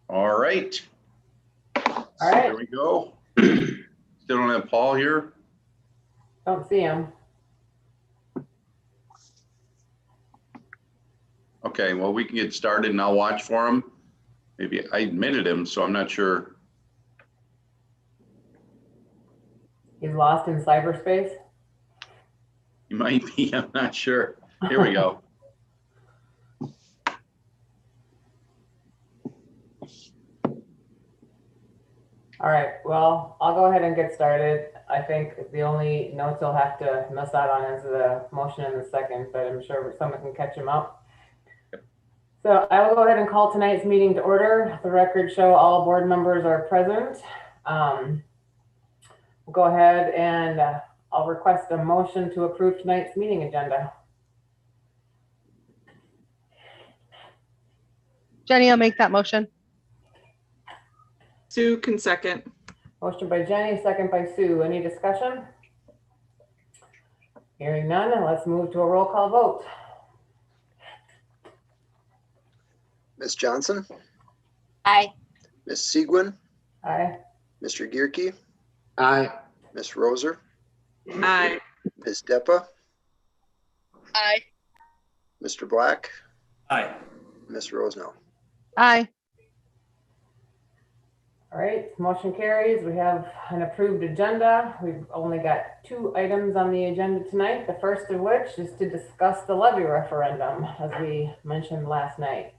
All right. All right. There we go. Still don't have Paul here. Don't see him. Okay, well, we can get started and I'll watch for him. Maybe I admitted him, so I'm not sure. He's lost in cyberspace. He might be, I'm not sure. Here we go. All right, well, I'll go ahead and get started. I think the only notes you'll have to miss out on is the motion and the second, but I'm sure someone can catch him up. So I will go ahead and call tonight's meeting to order. The record show all board members are present. We'll go ahead and I'll request a motion to approve tonight's meeting agenda. Jenny, I'll make that motion. Sue can second. Motion by Jenny, second by Sue. Any discussion? Hearing none, let's move to a roll call vote. Ms. Johnson? Aye. Ms. Seguin? Aye. Mr. Gierke? Aye. Ms. Roser? Aye. Ms. Deppa? Aye. Mr. Black? Aye. Ms. Rosenau? Aye. All right, motion carries. We have an approved agenda. We've only got 2 items on the agenda tonight. The first of which is to discuss the levy referendum, as we mentioned last night.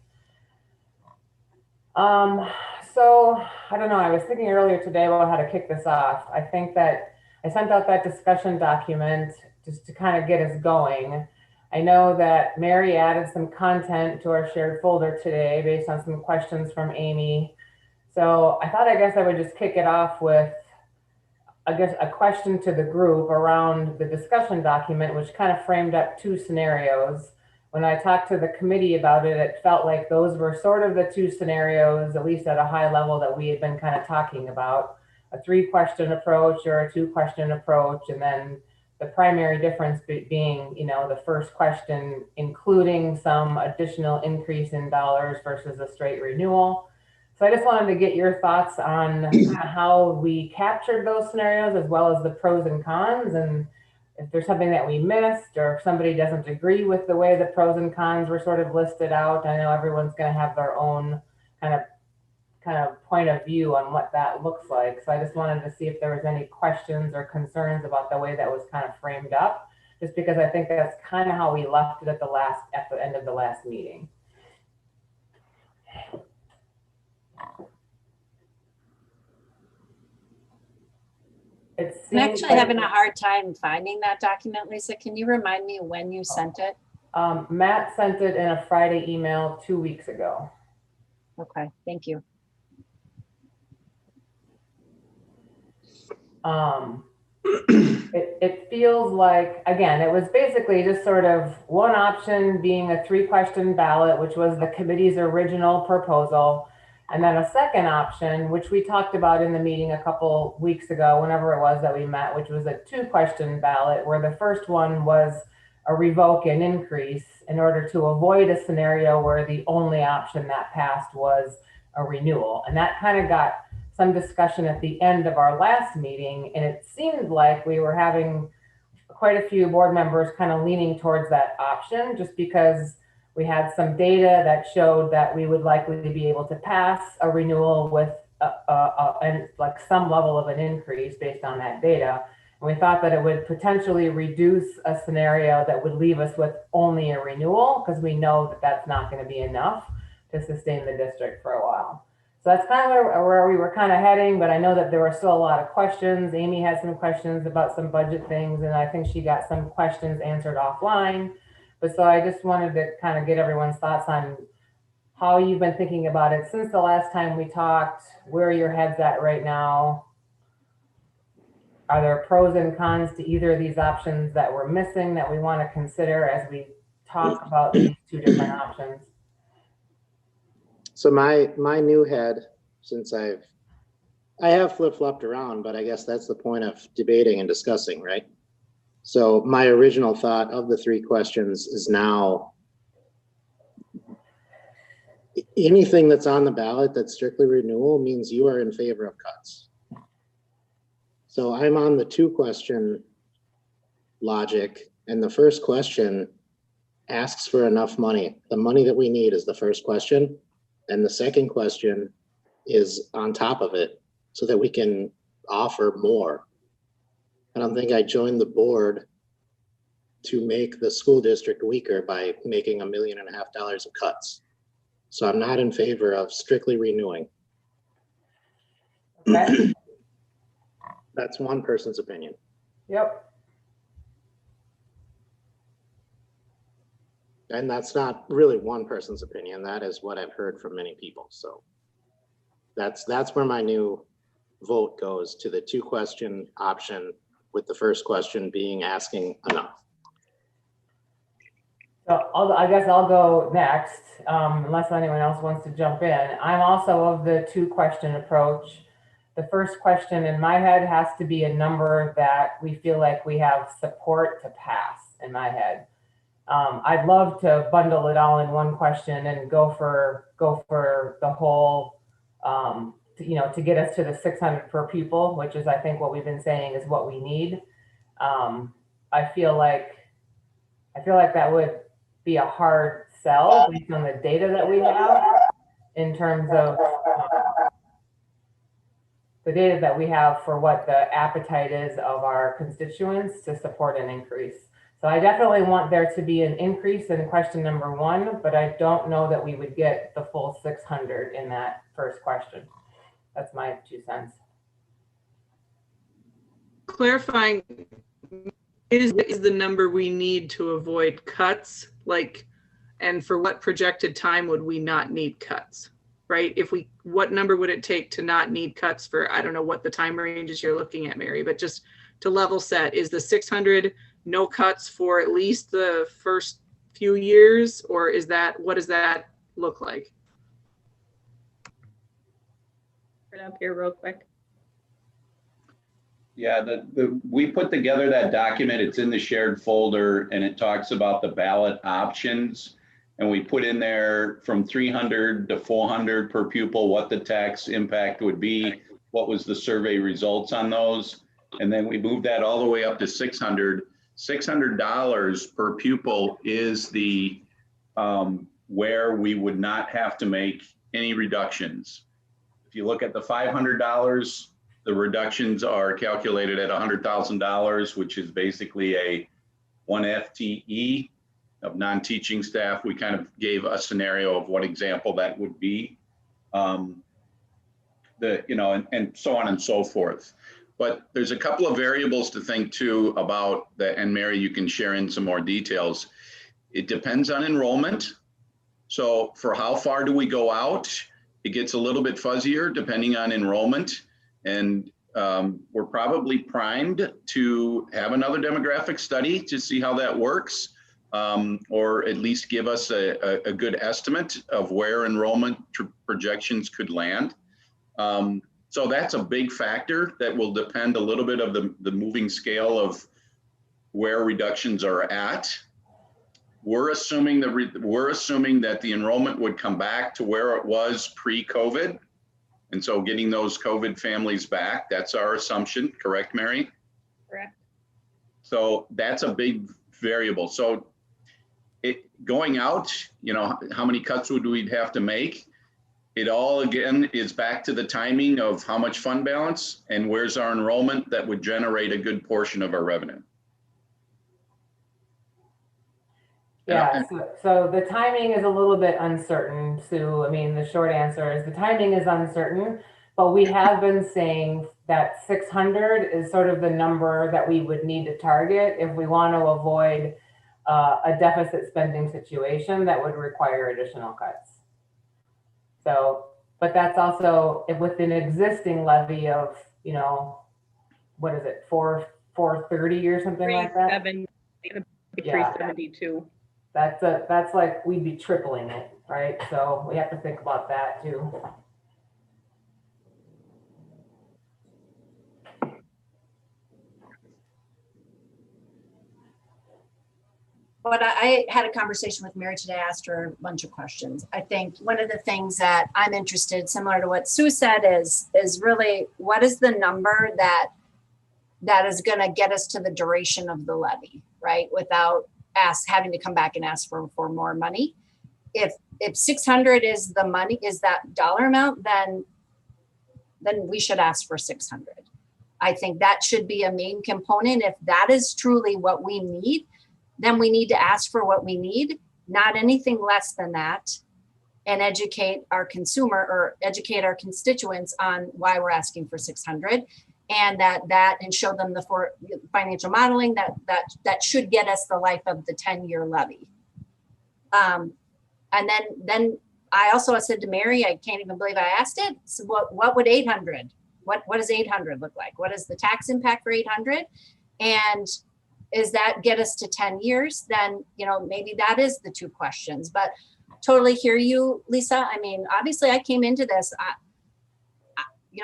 So I don't know, I was thinking earlier today about how to kick this off. I think that I sent out that discussion document just to kind of get us going. I know that Mary added some content to our shared folder today based on some questions from Amy. So I guess I would just kick it off with, a question to the group around the discussion document, which kind of framed up 2 scenarios. When I talked to the committee about it, it felt like those were sort of the 2 scenarios, at least at a high level, that we had been kind of talking about. A 3-question approach or a 2-question approach, and then the primary difference being, the first question including some additional increase in dollars versus a straight renewal. So I just wanted to get your thoughts on how we captured those scenarios, as well as the pros and cons, and if there's something that we missed, or if somebody doesn't agree with the way the pros and cons were sort of listed out. I know everyone's going to have their own kind of point of view on what that looks like. So I just wanted to see if there was any questions or concerns about the way that was kind of framed up, just because I think that's kind of how we left it at the end of the last meeting. I'm actually having a hard time finding that document, Lisa. Can you remind me when you sent it? Matt sent it in a Friday email 2 weeks ago. Okay, thank you. It feels like, again, it was basically just sort of one option being a 3-question ballot, which was the committee's original proposal. And then a second option, which we talked about in the meeting a couple weeks ago, whenever it was that we met, which was a 2-question ballot, where the first one was a revoke and increase, in order to avoid a scenario where the only option that passed was a renewal. And that kind of got some discussion at the end of our last meeting. And it seemed like we were having quite a few board members kind of leaning towards that option, just because we had some data that showed that we would likely be able to pass a renewal with like some level of an increase based on that data. And we thought that it would potentially reduce a scenario that would leave us with only a renewal, because we know that that's not going to be enough to sustain the district for a while. So that's kind of where we were kind of heading, but I know that there were still a lot of questions. Amy had some questions about some budget things, and I think she got some questions answered offline. But so I just wanted to kind of get everyone's thoughts on how you've been thinking about it since the last time we talked, where your head's at right now. Are there pros and cons to either of these options that we're missing that we want to consider as we talk about these 2 different options? So my new head, since I have flip-flopped around, but I guess that's the point of debating and discussing, right? So my original thought of the 3 questions is now anything that's on the ballot that's strictly renewal means you are in favor of cuts. So I'm on the 2-question logic, and the first question asks for enough money. The money that we need is the first question, and the second question is on top of it so that we can offer more. I don't think I joined the board to make the school district weaker by making $1.5 million of cuts. So I'm not in favor of strictly renewing. Okay, That's one person's opinion. yep. And that's not really one person's opinion. That is what I've heard from many people. So that's where my new vote goes, to the 2-question option, with the first question being asking enough. So I guess I'll go next, unless anyone else wants to jump in. I'm also of the 2-question approach. The first question in my head has to be a number that we feel like we have support to pass in my head. I'd love to bundle it all in one question and go for the whole, to get us to the 600 per pupil, which is, I think, what we've been saying is what we need. I feel like that would be a hard sell based on the data that we have in terms of the data that we have for what the appetite is of our constituents to support an increase. So I definitely want there to be an increase in question number 1, but I don't know that we would get the full 600 in that first question. That's my 2 cents. Clarifying, is the number we need to avoid cuts, and for what projected time would we not need cuts, right? What number would it take to not need cuts for, I don't know what the time ranges you're looking at, Mary, but just to level set, is the 600 no cuts for at least the first few years, or what does that look like? Put it up here real quick. Yeah, we put together that document. It's in the shared folder, and it talks about the ballot options. And we put in there from 300 to 400 per pupil, what the tax impact would be, what was the survey results on those. And then we moved that all the way up to 600. $600 per pupil is the where we would not have to make any reductions. If you look at the $500, the reductions are calculated at $100,000, which is basically a 1 FTE of non-teaching staff. We kind of gave a scenario of what example that would be, and so on and so forth. But there's a couple of variables to think too about that, and Mary, you can share in some more details. It depends on enrollment. So for how far do we go out? It gets a little bit fuzzier depending on enrollment. And we're probably primed to have another demographic study to see how that works, or at least give us a good estimate of where enrollment projections could land. So that's a big factor that will depend a little bit of the moving scale of where reductions are at. We're assuming that the enrollment would come back to where it was pre-COVID. And so getting those COVID families back, that's our assumption, correct, Mary? Correct. So that's a big variable. So going out, how many cuts would we have to make? It all, again, is back to the timing of how much fund balance and where's our enrollment that would generate a good portion of our revenue. Yeah, so the timing is a little bit uncertain, Sue. I mean, the short answer is the timing is uncertain, but we have been saying that 600 is sort of the number that we would need to target if we want to avoid a deficit spending situation that would require additional cuts. So, but that's also with an existing levy of, what is it, 430 or something like that? 372. That's like we'd be tripling it, right? So we have to think about that too. But I had a conversation with Mary today, asked her a bunch of questions. I think one of the things that I'm interested, similar to what Sue said, is really what is the number that is going to get us to the duration of the levy, right? Without having to come back and ask for more money. If 600 is the money, is that dollar amount, then we should ask for 600. I think that should be a main component. If that is truly what we need, then we need to ask for what we need, not anything less than that, and educate our consumer or educate our constituents on why we're asking for 600, and and show them the financial modeling that should get us the life of the 10-year levy. And then I also said to Mary, I can't even believe I asked it. So what would 800? What does 800 look like? What is the tax impact for 800? And is that get us to 10 years? Then, maybe that is the two questions, but totally hear you, Lisa. I mean, obviously I came into this,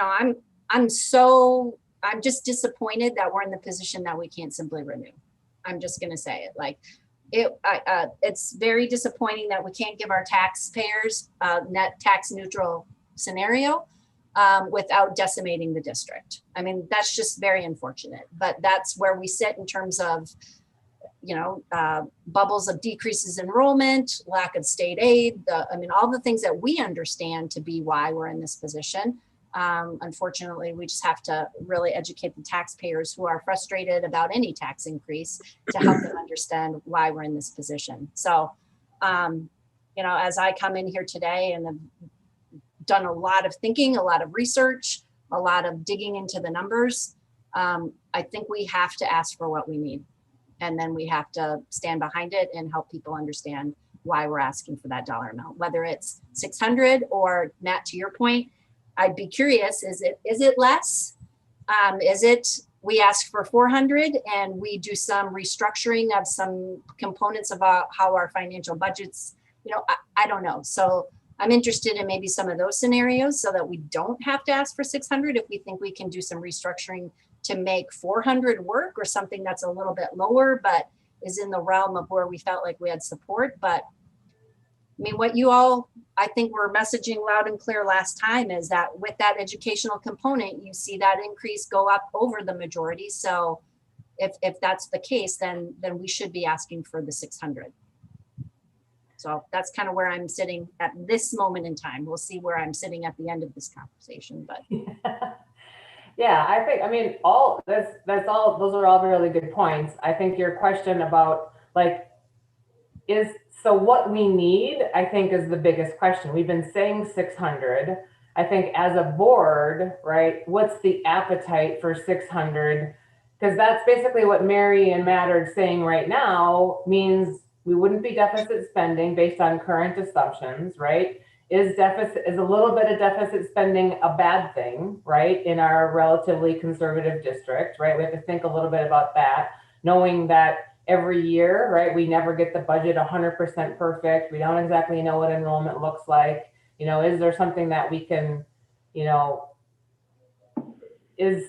I'm just disappointed that we're in the position that we can't simply renew. I'm just going to say it. It's very disappointing that we can't give our taxpayers a net tax neutral scenario without decimating the district. I mean, that's just very unfortunate, but that's where we sit in terms of, bubbles of decreases in enrollment, lack of state aid, all the things that we understand to be why we're in this position. Unfortunately, we just have to really educate the taxpayers who are frustrated about any tax increase to help them understand why we're in this position. So, as I come in here today and have done a lot of thinking, a lot of research, a lot of digging into the numbers, I think we have to ask for what we need. And then we have to stand behind it and help people understand why we're asking for that dollar amount, whether it's 600 or, Matt, to your point, I'd be curious, is it less? Is it we ask for 400 and we do some restructuring of some components of how our financial budgets, I don't know. So I'm interested in maybe some of those scenarios so that we don't have to ask for 600 if we think we can do some restructuring to make 400 work, or something that's a little bit lower, but is in the realm of where we felt like we had support. But I mean, what you all, I think we're messaging loud and clear last time is that with that educational component, you see that increase go up over the majority. So if that's the case, then we should be asking for the 600. So that's kind of where I'm sitting at this moment in time. We'll see where I'm sitting at the end of this conversation, but. Yeah, I think, that's all, those are all really good points. I think your question about so what we need, I think, is the biggest question. We've been saying 600. I think as a board, right, what's the appetite for 600? Because that's basically what Mary and Matt are saying right now, means we wouldn't be deficit spending based on current assumptions, right? Is a little bit of deficit spending a bad thing, right? In our relatively conservative district, right? We have to think a little bit about that, knowing that every year, right, we never get the budget 100% perfect. We don't exactly know what enrollment looks like. Is there something that we can, is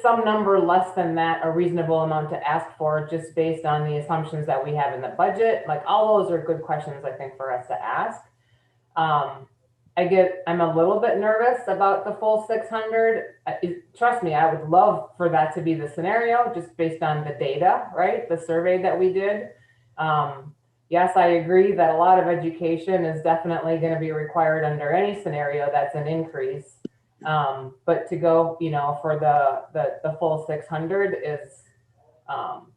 some number less than that a reasonable amount to ask for just based on the assumptions that we have in the budget? All those are good questions, I think, for us to ask. I'm a little bit nervous about the full 600. Trust me, I would love for that to be the scenario just based on the data, right? The survey that we did. Yes, I agree that a lot of education is definitely going to be required under any scenario that's an increase. But to go, for the full 600 is,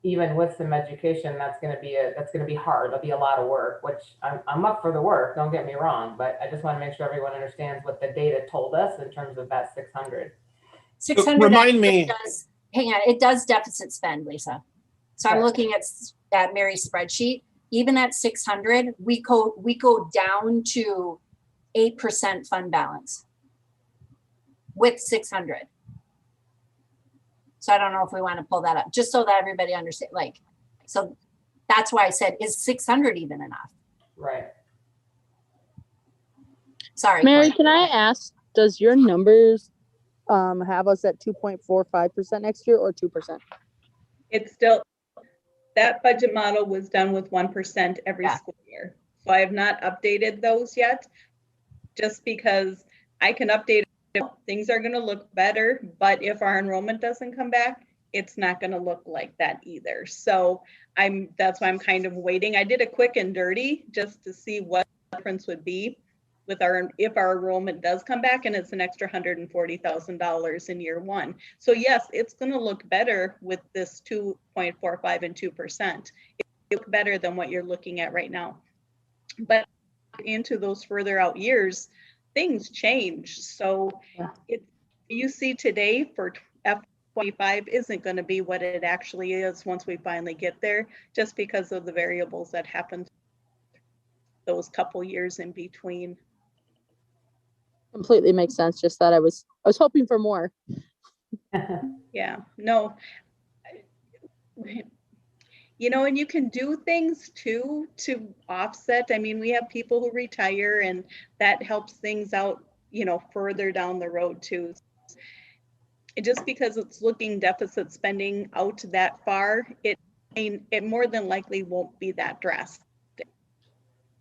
even with some education, that's going to be hard. It'll be a lot of work, which I'm up for the work. Don't get me wrong, but I just want to make sure everyone understands what the data told us in terms of that 600. 600 Remind me. It does deficit spend, Lisa. So I'm looking at Mary's spreadsheet. Even at 600, we go down to 8% fund balance with 600. So I don't know if we want to pull that up, just so that everybody understands. So that's why I said, is 600 even enough? Right. Sorry. Mary, can I ask, does your numbers have us at 2.45% next year or 2%? It's still, That budget model was done with 1% every Yeah. school year. So I have not updated those yet, just because I can update it. Things are going to look better, but if our enrollment doesn't come back, it's not going to look like that either. So that's why I'm kind of waiting. I did a quick and dirty just to see what the difference would be with if our enrollment does come back, and it's an extra $140,000 in year one. So yes, it's going to look better with this 2.45 and 2%. It looks better than what you're looking at right now. But into those further out years, things change. So you see today for F25 isn't going to be what it actually is once we finally get there, just because of the variables that happened those couple years in between. Completely makes sense. Just that I was hoping for more. Yeah, no. You know, and you can do things too to offset. I mean, we have people who retire, and that helps things out, you know, further down the road too. Just because it's looking deficit spending out that far, it more than likely won't be that drastic.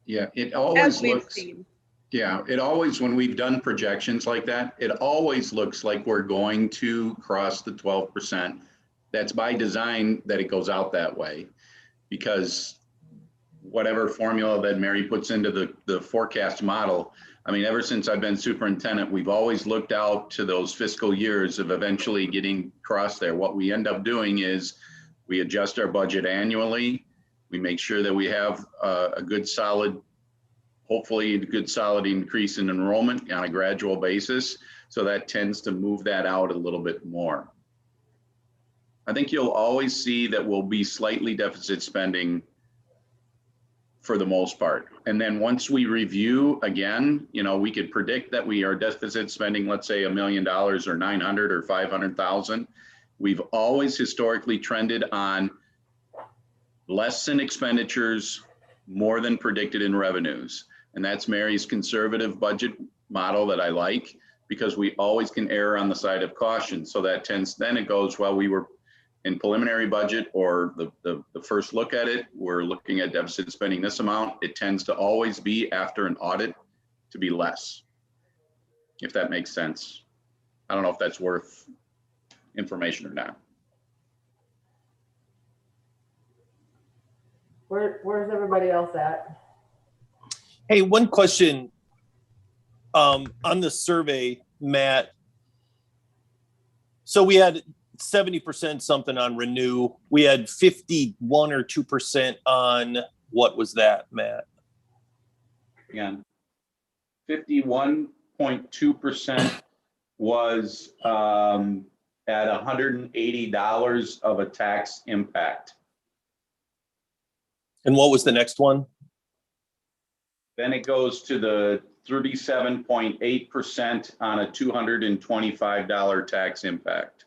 Yeah, it always As we've looks. seen. Yeah, it always, when we've done projections like that, it always looks like we're going to cross the 12%. That's by design that it goes out that way, because whatever formula that Mary puts into the forecast model, I mean, ever since I've been superintendent, we've always looked out to those fiscal years of eventually getting across there. What we end up doing is we adjust our budget annually. We make sure that we have a good solid, hopefully a good solid increase in enrollment on a gradual basis. So that tends to move that out a little bit more. I think you'll always see that we'll be slightly deficit spending for the most part. And then once we review again, you know, we could predict that we are deficit spending, let's say $1 million or 900 or 500,000. We've always historically trended on less in expenditures, more than predicted in revenues. And that's Mary's conservative budget model that I like, because we always can err on the side of caution. So that tends, then it goes, well, we were in preliminary budget or the first look at it, we're looking at deficit spending this amount. It tends to always be after an audit to be less, if that makes sense. I don't know if that's worth information or not. Where's everybody else at? Hey, one question on the survey, Matt. So we had 70% something on renew. We had 51 or 2% on, what was that, Matt? Again, 51.2% was at $180 of a tax impact. And what was the next one? Then it goes to the 37.8% on a $225 tax impact.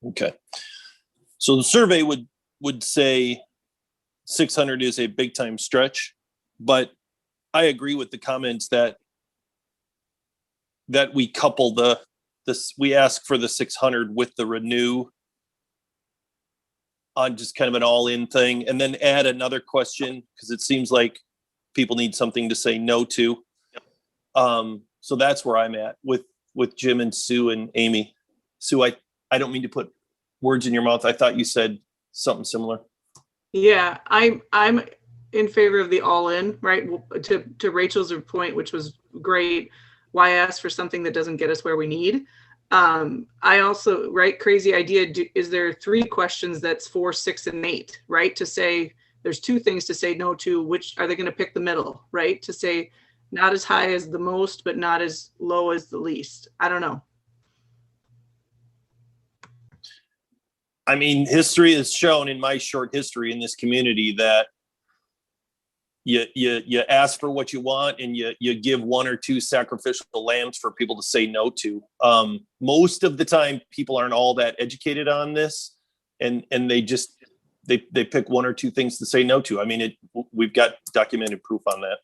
Okay. So the survey would say 600 is a big time stretch, but I agree with the comments that we couple we ask for the 600 with the renew on just kind of an all-in thing, and then add another question, because it seems like people need something to say no to. So that's where I'm at with Jim and Sue and Amy. Sue, I don't mean to put words in your mouth. I thought you said something similar. Yeah, I'm in favor of the all-in, right? To Rachel's point, which was great. Why ask for something that doesn't get us where we need? I also, right, crazy idea. Is there 3 questions that's 4, 6, and 8, right? To say there's 2 things to say no to. Which are they going to pick the middle, right? To say not as high as the most, but not as low as the least. I don't know. I mean, history has shown in my short history in this community that you ask for what you want, and you give 1 or 2 sacrificial lambs for people to say no to. Most of the time, people aren't all that educated on this, and they just they pick 1 or 2 things to say no to. I mean, we've got documented proof on that.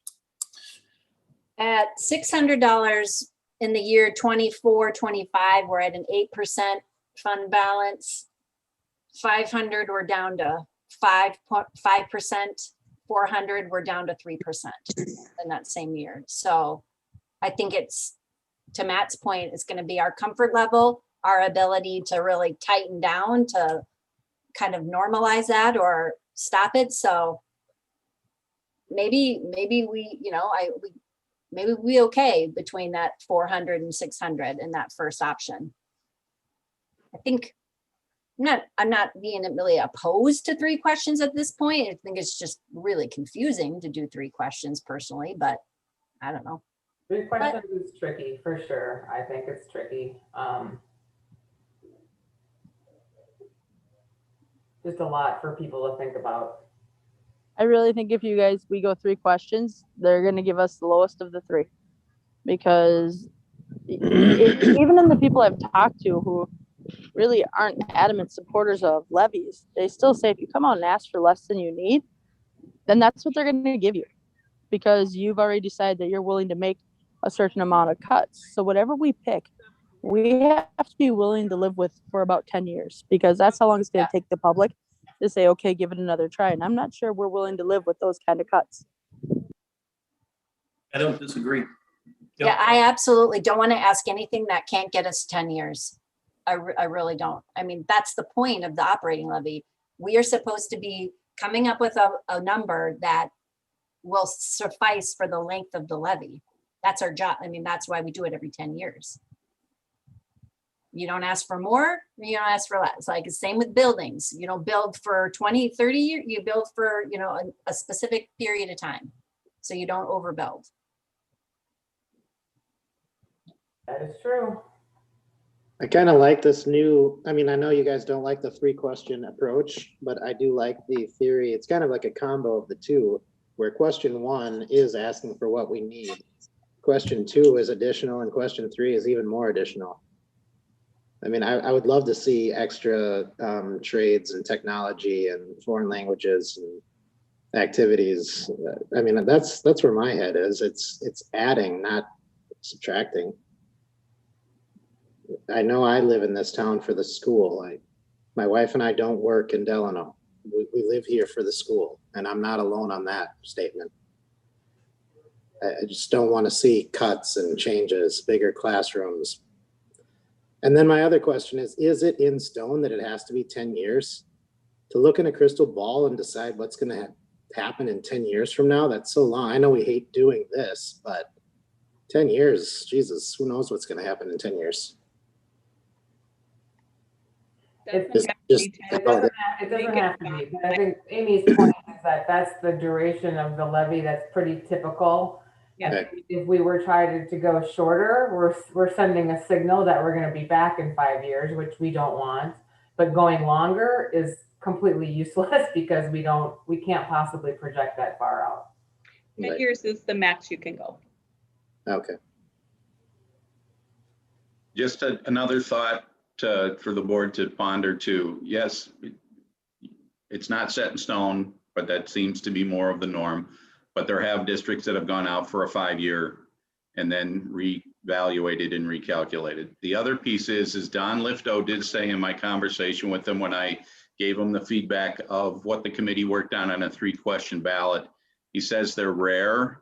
At $600 in the year 24-25, we're at an 8% fund balance. 500, we're down to 5%, 400, we're down to 3% in that same year. So I think it's, to Matt's point, it's going to be our comfort level, our ability to really tighten down to kind of normalize that or stop it. So maybe we, maybe we okay between that 400 and 600 in that first option. I think I'm not being really opposed to 3 questions at this point. I think it's just really confusing to do 3 questions personally, but I don't know. 3 questions is tricky for sure. I think it's tricky. Just a lot for people to think about. I really think if we go 3 questions, they're going to give us the lowest of the 3, because even in the people I've talked to who really aren't adamant supporters of levies, they still say if you come out and ask for less than you need, then that's what they're going to give you, because you've already decided that you're willing to make a certain amount of cuts. So whatever we pick, we have to be willing to live with for about 10 years, because that's how long it's going to take the public to say, okay, give it another try. And I'm not sure we're willing to live with those kind of cuts. I don't disagree. Yeah, I absolutely don't want to ask anything that can't get us 10 years. I really don't. I mean, that's the point of the operating levy. We are supposed to be coming up with a number that will suffice for the length of the levy. That's our job. I mean, that's why we do it every 10 years. You don't ask for more, you don't ask for less. It's like the same with buildings. You don't build for 20, 30 years, you build for, a specific period of time. So you don't overbuild. That is true. I kind of like this new, I know you guys don't like the 3-question approach, but I do like the theory. It's kind of like a combo of the 2, where question 1 is asking for what we need. Question 2 is additional, and question 3 is even more additional. I would love to see extra trades and technology and foreign languages and activities. That's where my head is. It's adding, not subtracting. I know I live in this town for the school. My wife and I don't work in Delano. We live here for the school, and I'm not alone on that statement. I just don't want to see cuts and changes, bigger classrooms. And then my other question is it in stone that it has to be 10 years? To look in a crystal ball and decide what's going to happen in 10 years from now, that's so long. I know we hate doing this, but 10 years, Jesus, who knows what's going to happen in 10 years? Doesn't Just- have to be just- 10. It doesn't have to be, but I think Amy's point is that that's the duration of the levy. That's pretty typical. I Yeah. think if we were trying to go shorter, we're sending a signal that we're going to be back in 5 years, which we don't want. But going longer is completely useless because we can't possibly project that far out. 10 years is the max you can go. Okay. Just another thought for the board to ponder too. Yes, it's not set in stone, but that seems to be more of the norm. But there have districts that have gone out for a 5-year and then reevaluated and recalculated. The other piece is Don Lifto did say in my conversation with him when I gave him the feedback of what the committee worked on a 3-question ballot, he says they're rare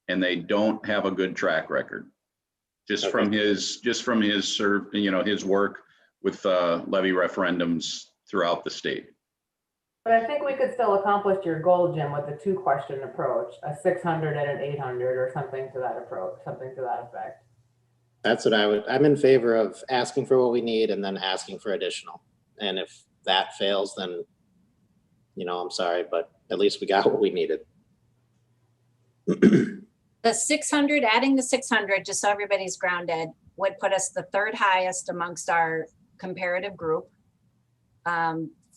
and they don't have a good track record. Just from his his work with levy referendums throughout the state. But I think we could still accomplish your goal, Jim, with the 2-question approach, a 600 and an 800 or something to that effect. That's what I'm in favor of asking for what we need and then asking for additional. And if that fails, then, I'm sorry, but at least we got what we needed. The 600, adding the 600, just so everybody's grounded, would put us the 3rd highest amongst our comparative group.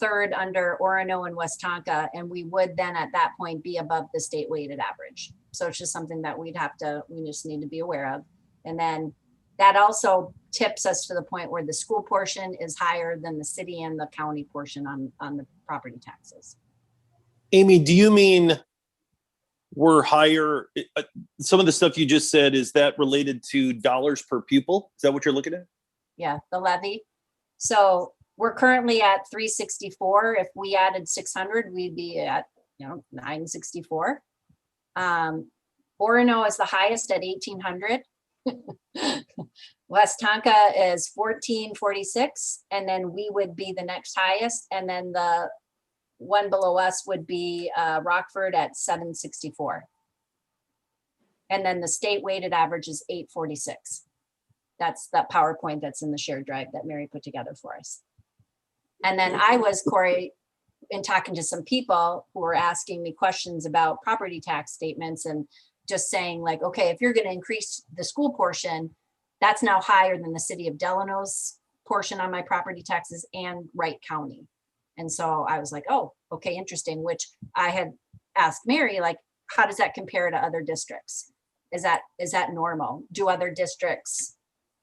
3rd under Orono and Westonka, and we would then at that point be above the state weighted average. So it's just something that we just need to be aware of. And then that also tips us to the point where the school portion is higher than the city and the county portion on the property taxes. Amy, do you mean we're higher? Some of the stuff you just said, is that related to dollars per pupil? Is that what you're looking at? Yeah, the levy. So We're currently at 364. If we added 600, we'd be at, 964. Orono is the highest at 1,800. West Tonka is 1446, and then we would be the next highest, and then the one below us would be Rockford at 764. And then the state weighted average is 846. That's that PowerPoint that's in the shared drive that Mary put together for us. And then I was, Corey, in talking to some people who were asking me questions about property tax statements and just saying like, okay, if you're going to increase the school portion, that's now higher than the city of Delano's portion on my property taxes and Wright County. And so I was like, oh, okay, interesting, which I had asked Mary, like, how does that compare to other districts? Is that normal? Do other districts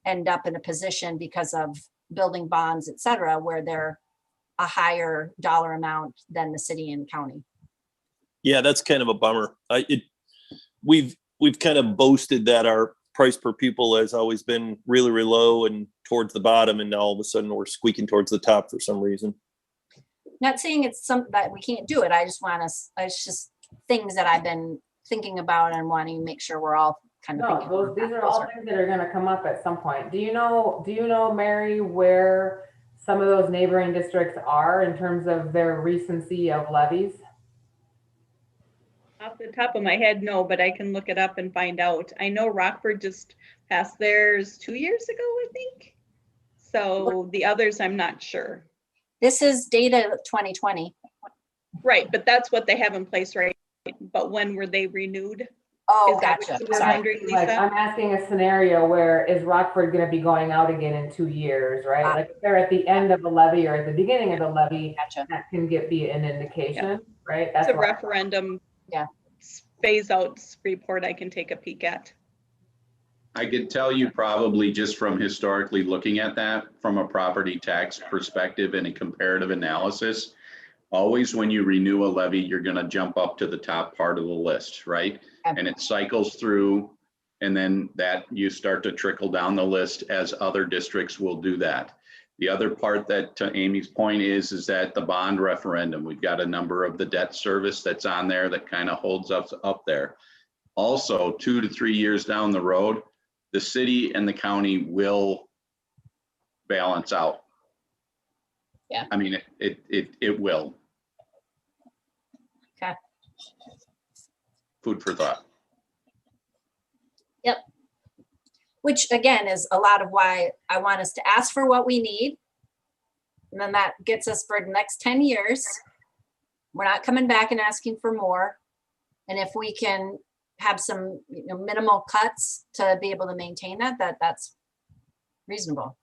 end up in a position because of building bonds, et cetera, where they're a higher dollar amount than the city and county? Yeah, that's kind of a bummer. We've kind of boasted that our price per pupil has always been really, really low and towards the bottom, and now all of a sudden we're squeaking towards the top for some reason. Not saying it's something that we can't do it. I just want us, it's just things that I've been thinking about and wanting to make sure we're all kind of No, thinking. these are all things that are gonna come up at some point. Do you know, Mary, where some of those neighboring districts are in terms of their recency of levies? Off the top of my head, no, but I can look it up and find out. I know Rockford just passed theirs 2 years ago, I think. So the others, I'm not sure. This is data 2020. Right, but that's what they have in place, right? But when were they renewed? Oh, Is that gotcha. what you were Sorry. wondering, Like, Lisa? I'm asking a scenario where is Rockford gonna be going out again in 2 years, right? Ah. Like if they're at the end of the levy or at the beginning of the levy, Gotcha. that can be an indication, right? It's That's a why- referendum. Yeah. Phase out report I can take a peek at. I could tell you probably just from historically looking at that from a property tax perspective and a comparative analysis, always when you renew a levy, you're going to jump up to the top part of the list, right? And it cycles through, and then that you start to trickle down the list as other districts will do that. The other part that, to Amy's point, is that the bond referendum, we've got a number of the debt service that's on there that kind of holds us up there. Also, 2 to 3 years down the road, the city and the county will balance out. Yeah. I mean, it will. Okay. Food for thought. Yep. Which again is a lot of why I want us to ask for what we need. And then that gets us for the next 10 years. We're not coming back and asking for more. And if we can have some minimal cuts to be able to maintain that's reasonable.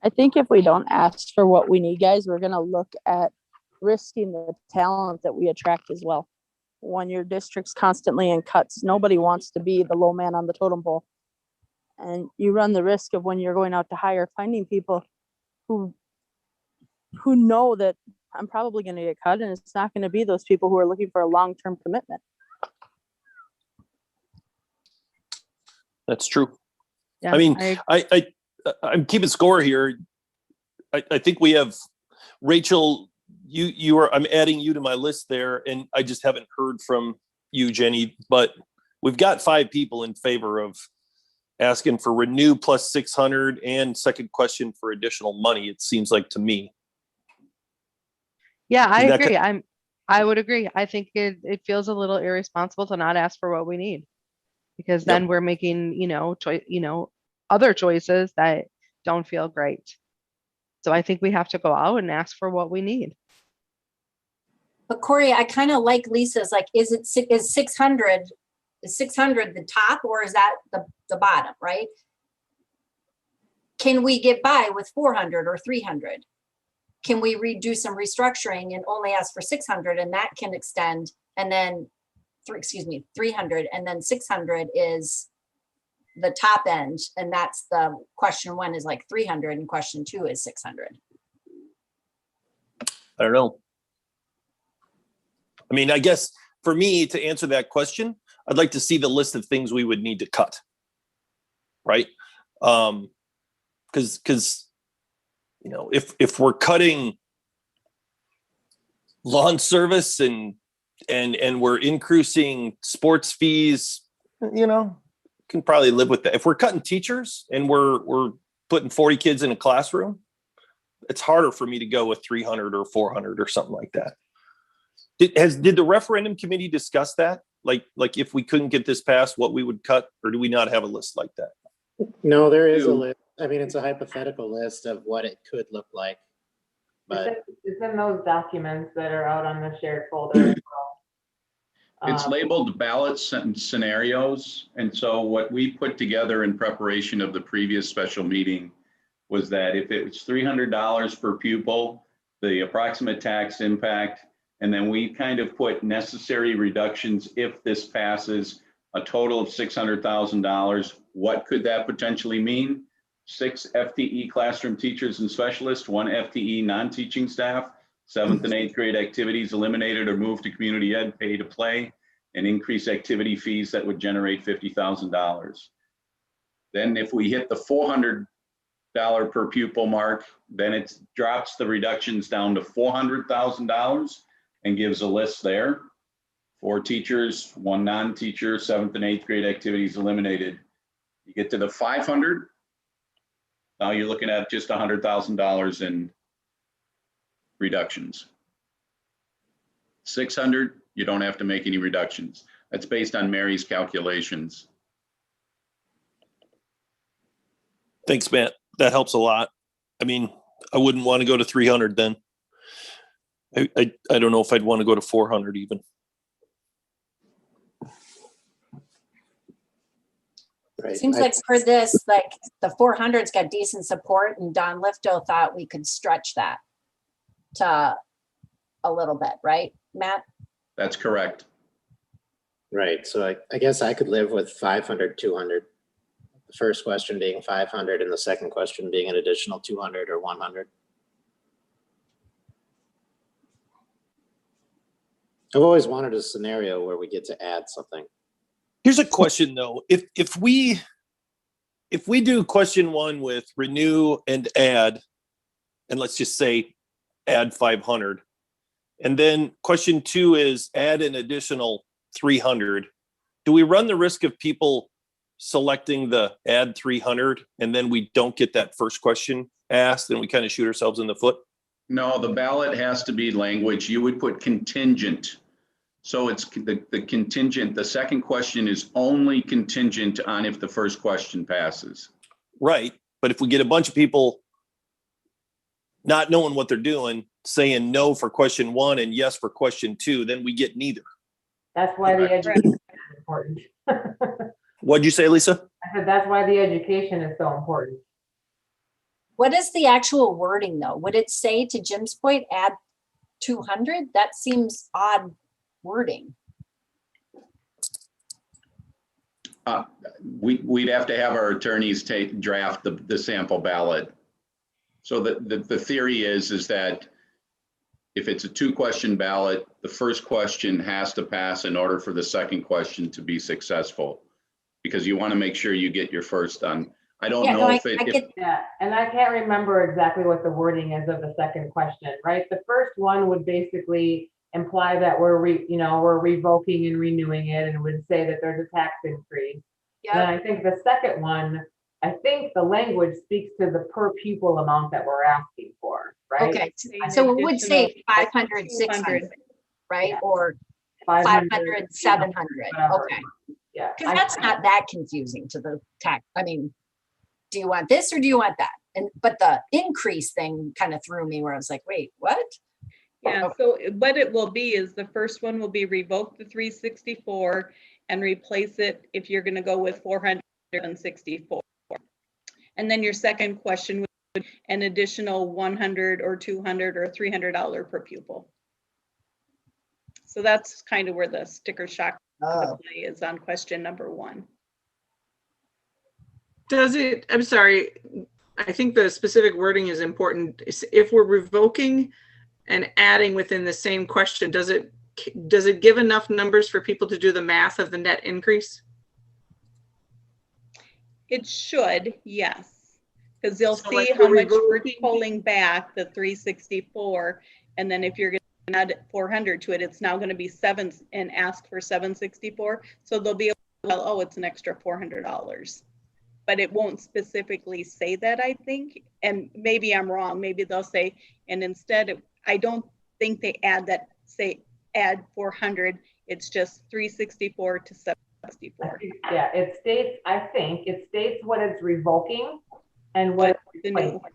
I think if we don't ask for what we need, guys, we're gonna look at risking the talent that we attract as well. When your district's constantly in cuts, nobody wants to be the low man on the totem pole. And you run the risk of when you're going out to hire, finding people who know that I'm probably gonna get cut, and it's not gonna be those people who are looking for a long-term commitment. That's true. Yeah, I mean, I'm keeping score here. I think we have Rachel, I'm adding you to my list there, and I just haven't heard from you, Jenny, but we've got 5 people in favor of asking for renew plus 600 and second question for additional money, it seems like to me. Yeah, I Is that agree. I would agree. I think it feels a little irresponsible to not ask for what we need, because then we're making, other choices that don't feel great. So I think we have to go out and ask for what we need. But Corey, I kind of like Lisa's, like, is 600 the top, or is that the bottom, right? Can we get by with 400 or 300? Can we redo some restructuring and only ask for 600, and that can extend, and then 300, and then 600 is the top end, and that's the question 1 is like 300 and question 2 is 600. I don't know. I mean, I guess for me to answer that question, I'd like to see the list of things we would need to cut. Right? Because you know, if we're cutting lawn service and we're increasing sports fees, you know, can probably live with that. If we're cutting teachers and we're putting 40 kids in a classroom, it's harder for me to go with 300 or 400 or something like that. Did the referendum committee discuss that? Like if we couldn't get this passed, what we would cut, or do we not have a list like that? No, there is a list. I mean, it's a hypothetical list of what it could look like. But It's in those documents that are out on the shared folder as well. It's labeled ballots and scenarios. And so what we put together in preparation of the previous special meeting was that if it was $300 per pupil, the approximate tax impact, and then we kind of put necessary reductions if this passes, a total of $600,000. What could that potentially mean? 6 FTE classroom teachers and specialists, 1 FTE non-teaching staff, 7th and 8th grade activities eliminated or moved to community ed, pay to play, and increase activity fees that would generate $50,000. Then if we hit the $400 per pupil mark, then it drops the reductions down to $400,000 and gives a list there. 4 teachers, 1 non-teacher, 7th and 8th grade activities eliminated. You get to the 500, now you're looking at just $100,000 in reductions. 600, you don't have to make any reductions. That's based on Mary's calculations. Thanks, Matt. That helps a lot. I mean, I wouldn't want to go to 300 then. I don't know if I'd want to go to 400 even. right. Seems like for this, like the 400's got decent support, and Don Lifto thought we could stretch that to a little bit, right, Matt? That's correct. Right. So I guess I could live with 500, 200. The first question being 500 and the second question being an additional 200 or 100. I've always wanted a scenario where we get to add something. Here's a question though. If we do question 1 with renew and add, and let's just say add 500, and then question 2 is add an additional 300, do we run the risk of people selecting the add 300 and then we don't get that first question asked and we kind of shoot ourselves in the foot? No, the ballot has to be language. You would put contingent. So it's the contingent, the second question is only contingent on if the first question passes. Right. But if we get a bunch of people not knowing what they're doing, saying no for question 1 and yes for question 2, then we get neither. That's why the education is important. What'd you say, Lisa? I said that's why the education is so important. What is the actual wording though? Would it say, to Jim's point, add 200? That seems odd wording. We'd have to have our attorneys draft the sample ballot. So the theory is that if it's a 2-question ballot, the first question has to pass in order for the second question to be successful, because you want to make sure you get your first done. I don't know if yeah, and I can't remember exactly what the wording is of the second question, right? The first one would basically imply that we're revoking and renewing it, and would say that there's a tax increase. Yeah. And I think the second one, I think the language speaks to the per pupil amount that we're asking for, right? Okay, so it would say 500, 600, right? Yeah. Or 500, 500, 700. whatever. Okay, Yeah. because that's not that confusing to the tax. I mean, do you want this or do you want that? But the increase thing kind of threw me, where I was like, wait, what? Yeah, so what it will be is the first one will be revoke the 364 and replace it if you're going to go with 464. And then your second question would be an additional 100 or 200 or $300 per pupil. So that's kind of where the sticker shock is on question number 1. Does it, I'm sorry, I think the specific wording is important. If we're revoking and adding within the same question, does it does it give enough numbers for people to do the math of the net increase? It should, yes. Because they'll So, see like, how we're much we're revoking- pulling back the 364. And then if you're going to add 400 to it, it's now going to be seven and ask for 764. So they'll be, well, oh, it's an extra $400. But it won't specifically say that, I think. And maybe I'm wrong. Maybe they'll say, and instead, I don't think they add that, say, add 400. It's just 364 to 764. Yeah, it states, I think, it states what it's revoking and what it's The new replacing.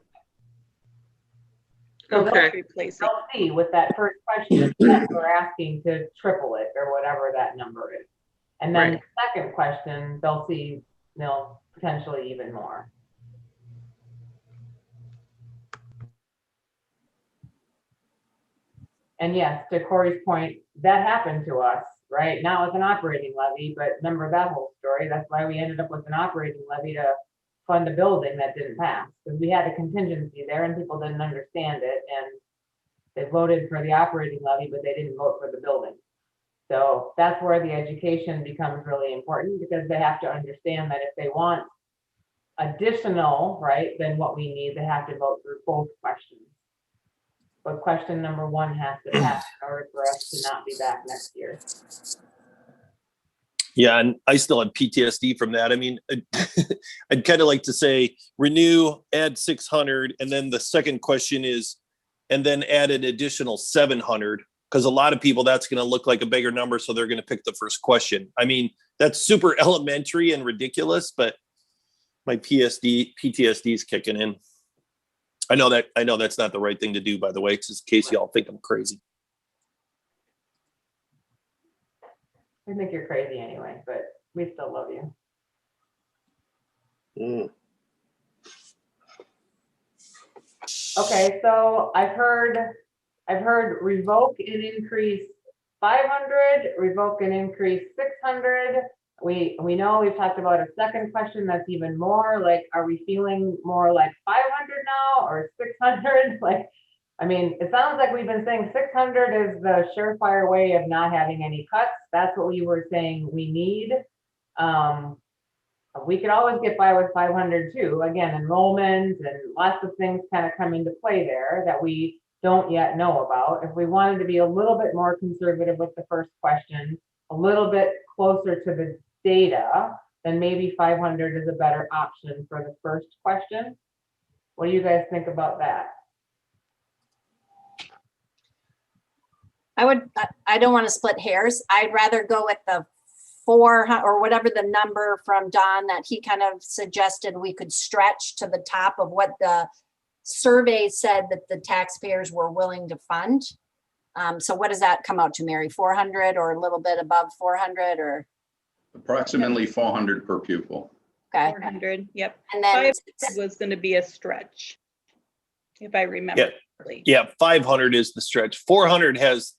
So Okay. replacing. they'll see with that first question that we're asking to triple it or whatever that number is. And then Right. the second question, they'll see, potentially even more. And yes, to Corey's point, that happened to us, right? Not with an operating levy, but remember that whole story? That's why we ended up with an operating levy to fund a building that didn't pass. Because we had a contingency there and people didn't understand it and they voted for the operating levy, but they didn't vote for the building. So that's where the education becomes really important because they have to understand that if they want additional, right, than what we need, they have to vote through both questions. But question number one has to pass in order for us to not be back next year. Yeah, and I still have PTSD from that. I mean, I'd kind of like to say renew, add 600, and then the second question is, and then add an additional 700, because a lot of people that's going to look like a bigger number, so they're going to pick the first question. I mean, that's super elementary and ridiculous, but my PTSD is kicking in. I know that's not the right thing to do, by the way, just in case y'all think I'm crazy. I think you're crazy anyway, but we still love you. Mm. Okay, so I've heard revoke and increase 500, revoke and increase 600. We know we've talked about a second question that's even more, like, are we feeling more like 500 now or 600? Like, I mean, it sounds like we've been saying 600 is the surefire way of not having any cuts. That's what we were saying we need. We could always get by with 500 too. Again, enrollment and lots of things kind of come into play there that we don't yet know about. If we wanted to be a little bit more conservative with the first question, a little bit closer to the data, then maybe 500 is a better option for the first question. What do you guys think about that? I don't want to split hairs. I'd rather go with the 400 or whatever the number from Don that he kind of suggested we could stretch to the top of what the survey said that the taxpayers were willing to fund. So what does that come out to, Mary? 400 or a little bit above 400 or? Approximately 400 per pupil. Okay. 400, yep. And then 500 was going to be a stretch, if I remember correctly. Yeah, 500 is the stretch. 400 has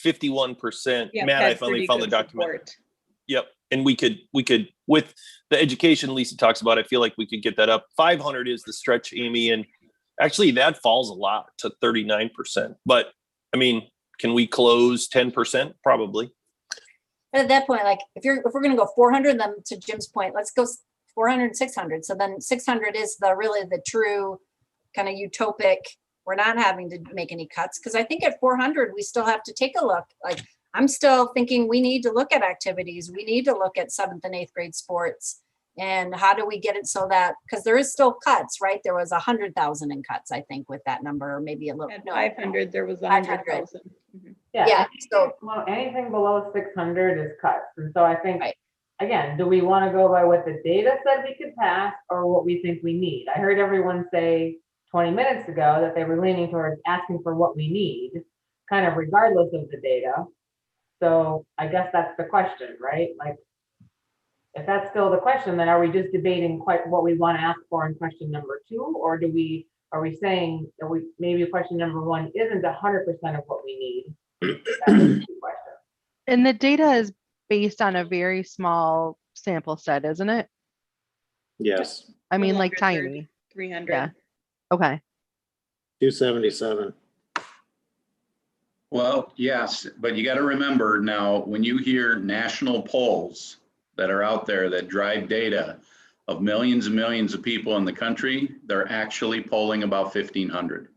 51%. Yep, Matt, I had finally pretty found the good document. support. Yep. And we could, with the education Lisa talks about, I feel like we could get that up. 500 is the stretch, Amy. And actually that falls a lot to 39%. But I mean, can we close 10%? Probably. But at that point, like if we're going to go 400, then to Jim's point, let's go 400, 600. So then 600 is really the true kind of utopic. We're not having to make any cuts because I think at 400, we still have to take a look. Like I'm still thinking we need to look at activities. We need to look at 7th and 8th grade sports. And how do we get it so that, because there is still cuts, right? There was 100,000 in cuts, I think, with that number, or maybe a little. At No, 500, there was 500. 100,000. Yeah, so- Well, anything below 600 is cuts. And so I think, Right. again, do we want to go by what the data said we could pass or what we think we need? I heard everyone say 20 minutes ago that they were leaning towards asking for what we need, kind of regardless of the data. So I guess that's the question, right? Like, if that's still the question, then are we just debating quite what we want to ask for in question number 2? Or are we saying that maybe question number 1 isn't 100% of what we need? That's a good question. And the data is based on a very small sample set, isn't it? Yes, I mean, like 130, tiny. 300. Yeah. Okay. 277. Well, yes, but you got to remember now, when you hear national polls that are out there that drive data of millions and millions of people in the country, they're actually polling about 1,500.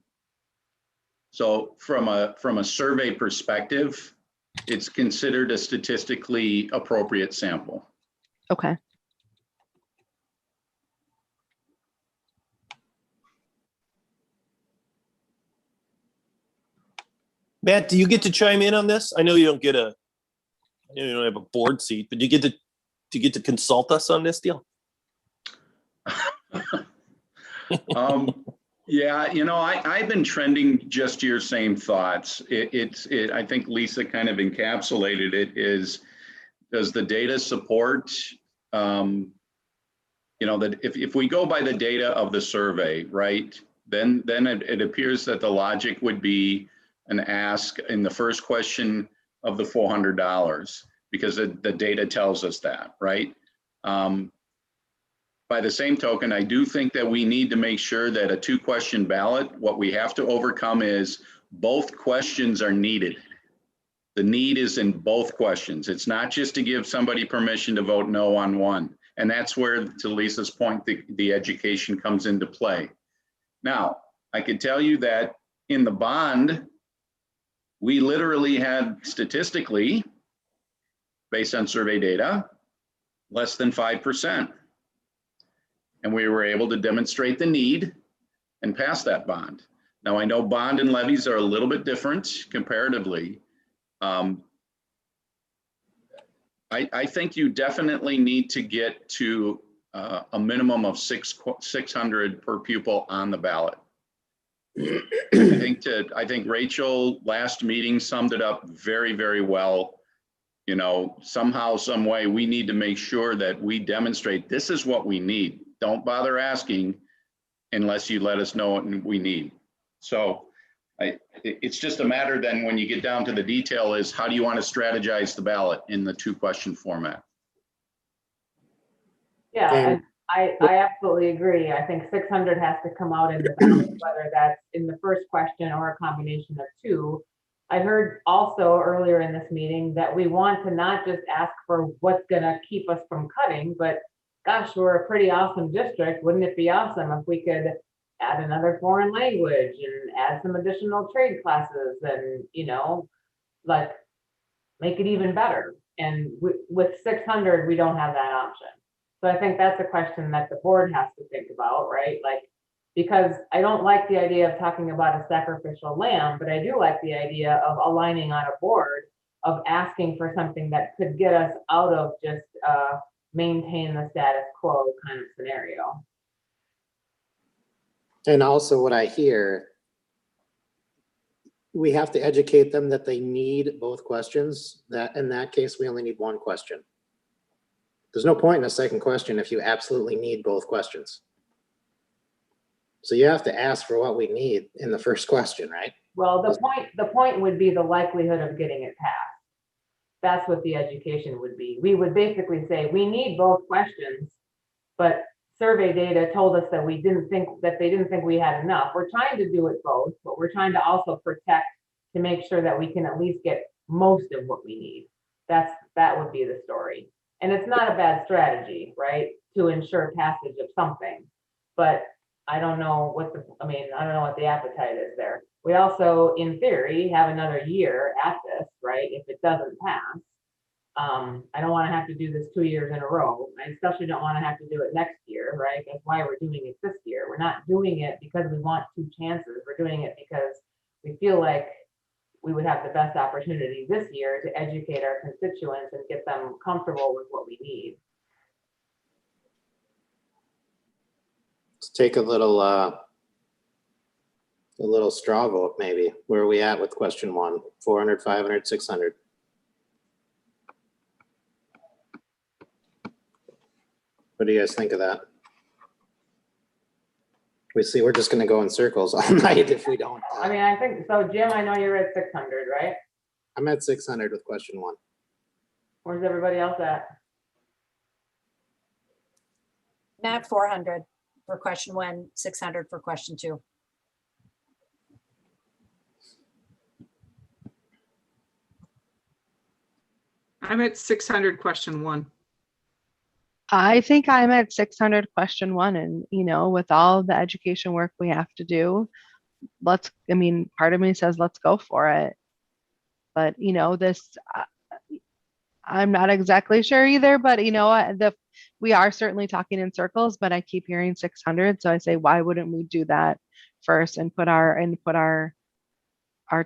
So from a survey perspective, it's considered a statistically appropriate sample. Okay. Matt, do you get to chime in on this? I know you don't get a, you don't have a board seat, but do you get to consult us on this deal? Yeah, you know, I've been trending just your same thoughts. I think Lisa kind of encapsulated it. Does the data support, you know, that if we go by the data of the survey, right, then it appears that the logic would be an ask in the first question of the $400 because the data tells us that, right? By the same token, I do think that we need to make sure that a 2-question ballot, what we have to overcome is both questions are needed. The need is in both questions. It's not just to give somebody permission to vote no on one. And that's where, to Lisa's point, the education comes into play. Now, I could tell you that in the bond, we literally had statistically, based on survey data, less than 5%. And we were able to demonstrate the need and pass that bond. Now, I know bond and levies are a little bit different comparatively. I think you definitely need to get to a minimum of 600 per pupil on the ballot. I think Rachel last meeting summed it up very, very well. You know, somehow, some way, we need to make sure that we demonstrate this is what we need. Don't bother asking unless you let us know what we need. So it's just a matter then when you get down to the detail is how do you want to strategize the ballot in the 2-question format? Yeah, and I absolutely agree. I think 600 has to come out in the ballot, whether that's in the first question or a combination of 2. I heard also earlier in this meeting that we want to not just ask for what's going to keep us from cutting, but gosh, we're a pretty awesome district. Wouldn't it be awesome if we could add another foreign language and add some additional trade classes and, you know, like make it even better. And with 600, we don't have that option. So I think that's a question that the board has to think about, right? Like, because I don't like the idea of talking about a sacrificial lamb, but I do like the idea of aligning on a board of asking for something that could get us out of just maintain the status quo kind of scenario. And also what I hear, we have to educate them that they need both questions. That in that case, we only need 1 question. There's no point in a second question if you absolutely need both questions. So you have to ask for what we need in the first question, right? Well, the point would be the likelihood of getting it passed. That's what the education would be. We would basically say we need both questions, but survey data told us that they didn't think we had enough. We're trying to do it both, but we're trying to also protect to make sure that we can at least get most of what we need. That would be the story. And it's not a bad strategy, right? To ensure passage of something, but I don't know what the appetite is there. We also, in theory, have another year at this, right? If it doesn't pass. I don't want to have to do this 2 years in a row. I especially don't want to have to do it next year, right? That's why we're doing it this year. We're not doing it because we want 2 chances. We're doing it because we feel like we would have the best opportunity this year to educate our constituents and get them comfortable with what we need. Let's take a little straw vote maybe. Where are we at with question 1? 400, 500, 600? What do you guys think of that? We see we're just going to go in circles all night if we don't. I mean, I think so. Jim, I know you're at 600, right? I'm at 600 with question 1. Where's everybody else at? Not 400 for question 1, 600 for question 2. I'm at 600 question 1. I think I'm at 600 question 1, and with all the education work we have to do, I mean, part of me says let's go for it. But I'm not exactly sure either, but we are certainly talking in circles, but I keep hearing 600. So I say, why wouldn't we do that first and put our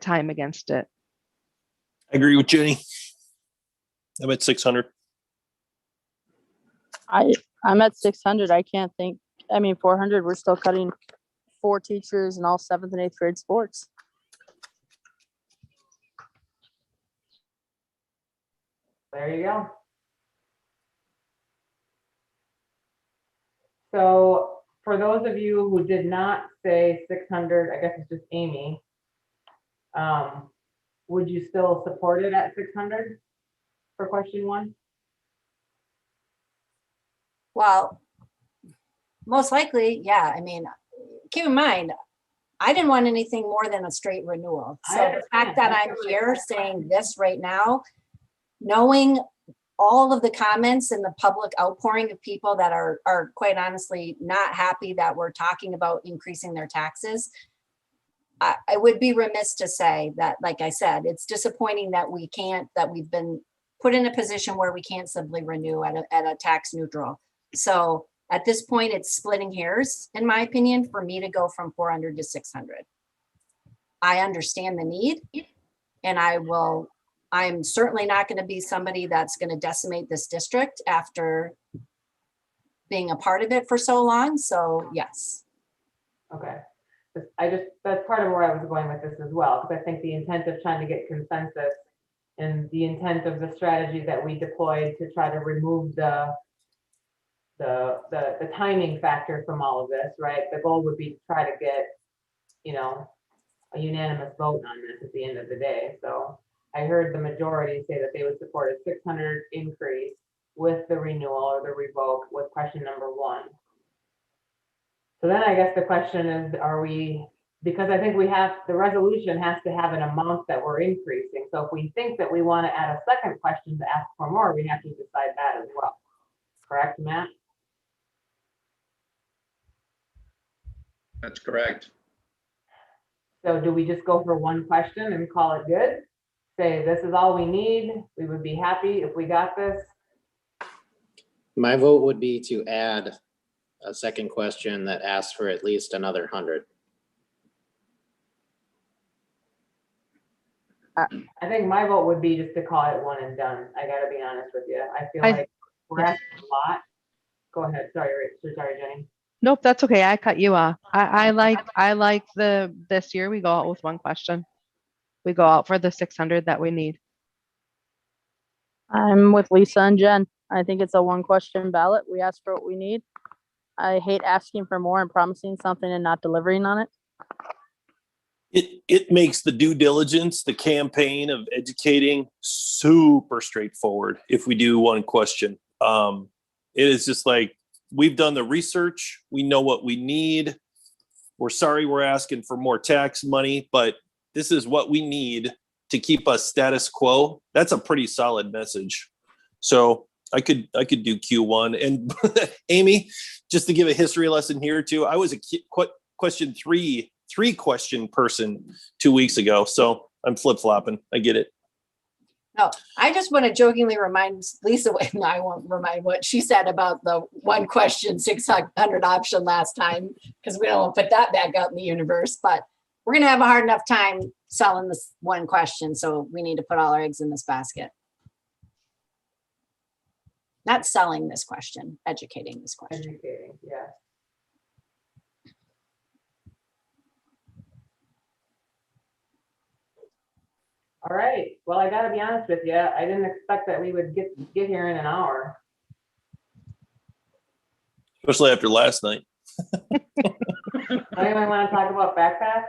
time against it? I agree with Jenny. I'm at 600. I'm at 600. I can't think. 400. We're still cutting 4 teachers in all 7th and 8th grade sports. There you go. So for those of you who did not say 600, I guess it's just Amy. Would you still support it at 600 for question 1? Well, most likely, yeah. Keep in mind, I didn't want anything more than a straight renewal. So the fact that I'm here saying this right now, knowing all of the comments and the public outpouring of people that are quite honestly not happy that we're talking about increasing their taxes, I would be remiss to say that, like I said, it's disappointing that we've been put in a position where we can't simply renew at a tax neutral. So at this point, it's splitting hairs, in my opinion, for me to go from 400 to 600. I understand the need, and I'm certainly not going to be somebody that's going to decimate this district after being a part of it for so long. So yes. Okay. That's part of where I was going with this as well, because I think the intent of trying to get consensus and the intent of the strategy that we deployed to try to remove the timing factor from all of this, right? The goal would be to try to get, a unanimous vote on this at the end of the day. So I heard the majority say that they would support a 600 increase with the renewal or the revoke with question number 1. So then I guess the question is, because I think the resolution has to have an amount that we're increasing. So if we think that we want to add a second question to ask for more, we have to decide that as well. Correct, Matt? That's correct. So do we just go for one question and call it good? Say, this is all we need. We would be happy if we got this. My vote would be to add a second question that asks for at least another 100. I think my vote would be just to call it one and done. I gotta be honest with you. I feel like we're asking a lot. Go ahead. Sorry, Jenny. Nope, that's okay. I cut you off. I like this year we go out with one question. We go out for the 600 that we need. I'm with Lisa and Jen. I think it's a 1 question ballot. We ask for what we need. I hate asking for more and promising something and not delivering on it. It makes the due diligence, the campaign of educating, super straightforward if we do 1 question. It is just like, we've done the research. We know what we need. We're sorry we're asking for more tax money, but this is what we need to keep us status quo. That's a pretty solid message. So I could do Q1. And Amy, just to give a history lesson here too, I was a question three question person 2 weeks ago. So I'm flip-flopping. I get it. No, I just want to jokingly remind Lisa, no, I won't remind what she said about the 1 question, 600 option last time, because we don't want to put that back out in the universe, but we're going to have a hard enough time selling this 1 question. So we need to put all our eggs in this basket. Not selling this question, educating this question. Educating, yeah. All right. Well, I gotta be honest with you. I didn't expect that we would get here in an hour. Especially after last night. Anyone want to talk about backpacks?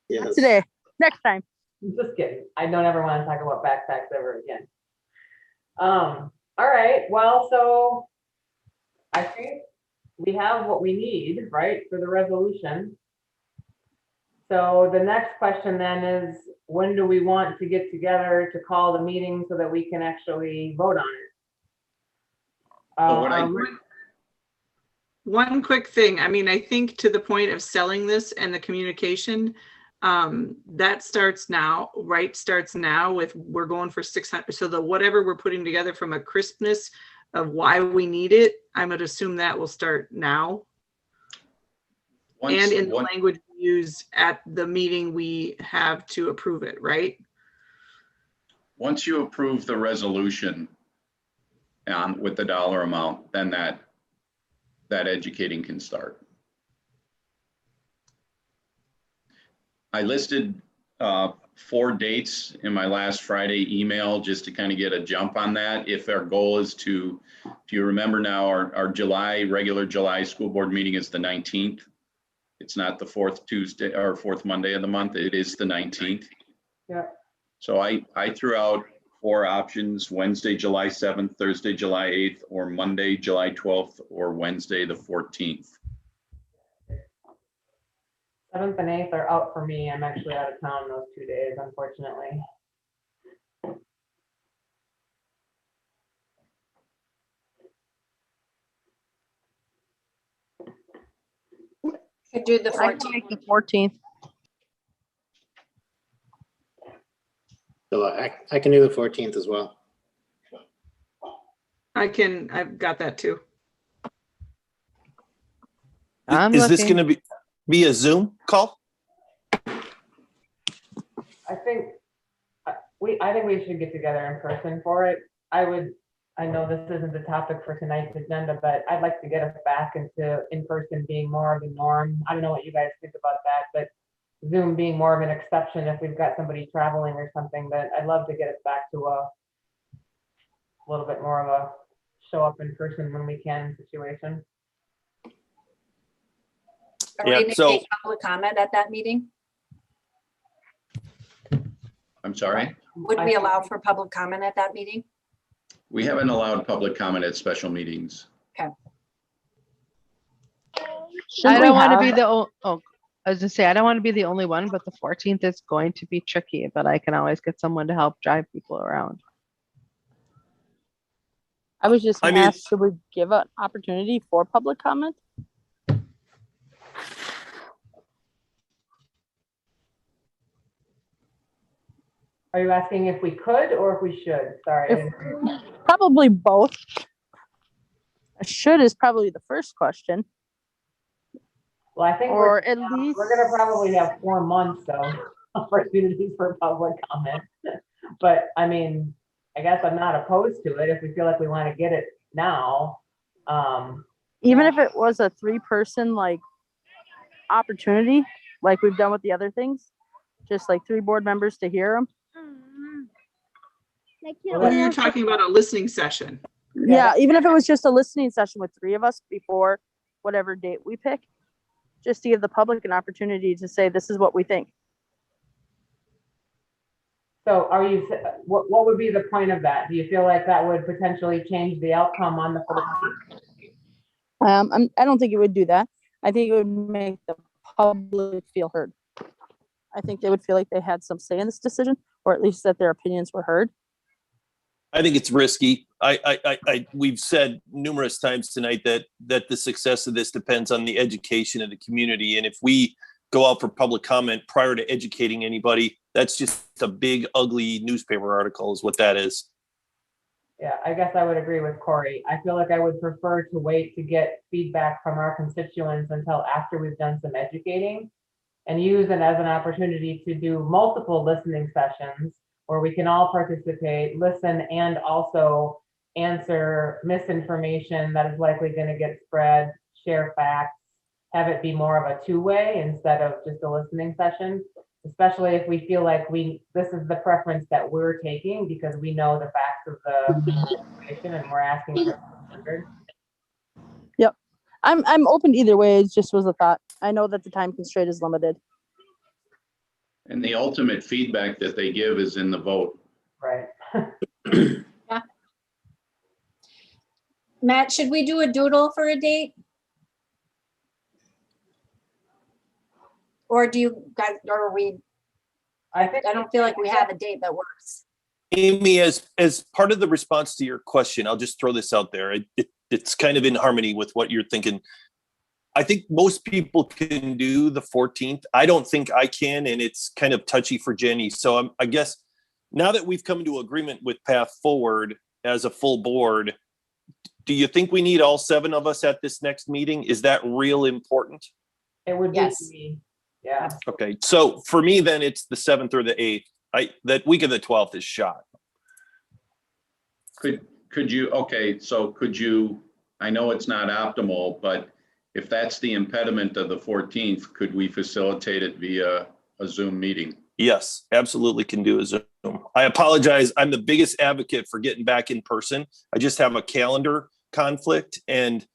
Yes. Today, next time. I'm just kidding. I don't ever want to talk about backpacks ever again. All right. Well, so I think we have what we need, right, for the resolution. So the next question then is, when do we want to get together to call the meeting so that we can actually vote on it? So what I- One quick thing. I mean, I think to the point of selling this and the communication, that starts now, right? Starts now with, we're going for 600. So the whatever we're putting together from a crispness of why we need it, I'm going to assume that will start now. And in the language we use at the meeting we have to approve it, right? Once you approve the resolution with the dollar amount, then that educating can start. I listed 4 dates in my last Friday email just to kind of get a jump on that. If our goal is to, if you remember now, our regular July school board meeting is the 19th. It's not the 4th Tuesday or 4th Monday of the month. It is the 19th. Yeah. So I threw out 4 options: Wednesday, July 7th, Thursday, July 8th, or Monday, July 12th, or Wednesday, the 14th. 7th and 8th are out for me. I'm actually out of town those 2 days, unfortunately. Could do the I can 14th. make the 14th. So I can do the 14th as well. I've got that too. I'm Is this looking. going to be a Zoom call? I think we should get together in person for it. I know this isn't the topic for tonight's agenda, but I'd like to get us back into in-person being more of the norm. I don't know what you guys think about that, but Zoom being more of an exception if we've got somebody traveling or something, but I'd love to get us back to a little bit more of a show up in person when we can situation. Are we Yeah, going to so- take public comment at that meeting? I'm sorry? Would we allow for public comment at that meeting? We haven't allowed public comment at special meetings. I Shouldn't we don't want to have- be the, I was gonna say, I don't want to be the only one, but the 14th is going to be tricky, but I can always get someone to help drive people around. I was just I gonna mean- ask, should we give an opportunity for public comment? Are you asking if we could or if we should? Sorry. I If- didn't- Probably both. A should is probably the first question, Well, I think or at least. we're gonna probably have 4 months of opportunities for public comment. But I mean, I guess I'm not opposed to it if we feel like we want to get it now. Even if it was a 3-person like opportunity, like we've done with the other things, just like 3 board members to hear them. Or you're talking about a listening session. Yeah, even if it was just a listening session with 3 of us before whatever date we pick, just to give the public an opportunity to say, this is what we think. So are you, what would be the point of that? Do you feel like that would potentially change the outcome on the 14th? I don't think it would do that. I think it would make the public feel heard. I think they would feel like they had some say in this decision, or at least that their opinions were heard. I think it's risky. We've said numerous times tonight that the success of this depends on the education of the community. And if we go out for public comment prior to educating anybody, that's just a big, ugly newspaper article is what that is. Yeah, I guess I would agree with Corey. I feel like I would prefer to wait to get feedback from our constituents until after we've done some educating and use it as an opportunity to do multiple listening sessions where we can all participate, listen, and also answer misinformation that is likely going to get spread, share facts, have it be more of a 2-way instead of just a listening session, especially if we feel like this is the preference that we're taking because we know the facts of the situation and we're asking for standard. Yep. I'm open either way. It just was a thought. I know that the time constraint is limited. And the ultimate feedback that they give is in the vote. Right. Matt, should we do a doodle for a date? Or do you guys, or are we, I think I don't feel like we have a date that works. Amy, as part of the response to your question, I'll just throw this out there. It's kind of in harmony with what you're thinking. I think most people can do the 14th. I don't think I can, and it's kind of touchy for Jenny. So I guess now that we've come to agreement with Path Forward as a full board, do you think we need all 7 of us at this next meeting? Is that real important? it would be Yes. to me. Yeah. Okay, so for me, then it's the 7th or the 8th. That week of the 12th is shot. Could you, okay, so could you, I know it's not optimal, but if that's the impediment of the 14th, could we facilitate it via a Zoom meeting? Yes, absolutely can do a Zoom. I apologize. I'm the biggest advocate for getting back in person. I just have a calendar conflict, and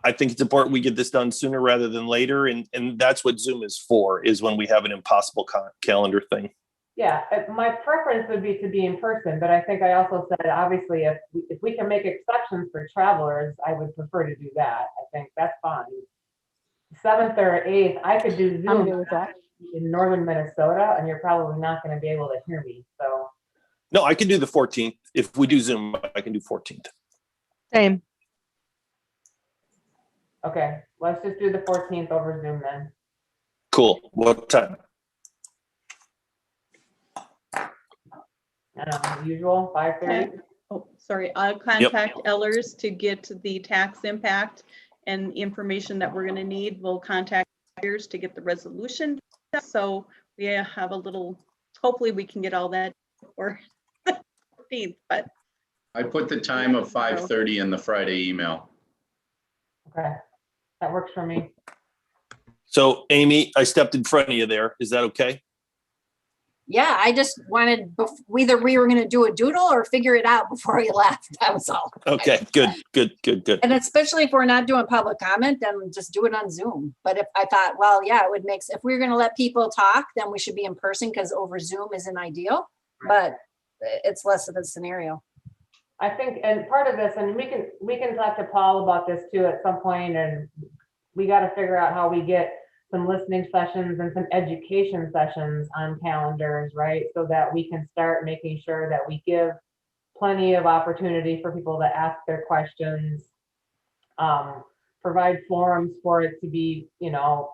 I think it's important we get this done sooner rather than later. And that's what Zoom is for, is when we have an impossible calendar thing. Yeah, my preference would be to be in person, but I think I also said, obviously, if we can make exceptions for travelers, I would prefer to do that. I think that's fine. 7th or 8th, I could do I'm Zoom good with that. in northern Minnesota, and you're probably not going to be able to hear me. So, No, I can do the 14th. If we do Zoom, I can do 14th. Same. okay, let's just do the 14th over Zoom then. Cool. What time? I don't know, usual, 5:30. Oh, sorry, I'll contact Ellers to get the tax impact and information that we're gonna need. We'll contact lawyers to get the resolution. So we have a little, hopefully we can get all that or 14th, but I put the time of 5:30 in the Friday email. Okay, that works for me. So Amy, I stepped in front of you there. Is that okay? Yeah, I just wanted, whether we were gonna do a doodle or figure it out before we left, that was all. Okay, good. And especially if we're not doing public comment, then just do it on Zoom. But if I thought, well, yeah, it would make, if we were gonna let people talk, then we should be in person because over Zoom isn't ideal, but it's less of a scenario. I think, and part of this, and we can talk to Paul about this too at some point, and we got to figure out how we get some listening sessions and some education sessions on calendars, right? So that we can start making sure that we give plenty of opportunity for people to ask their questions, provide forums for it to be, on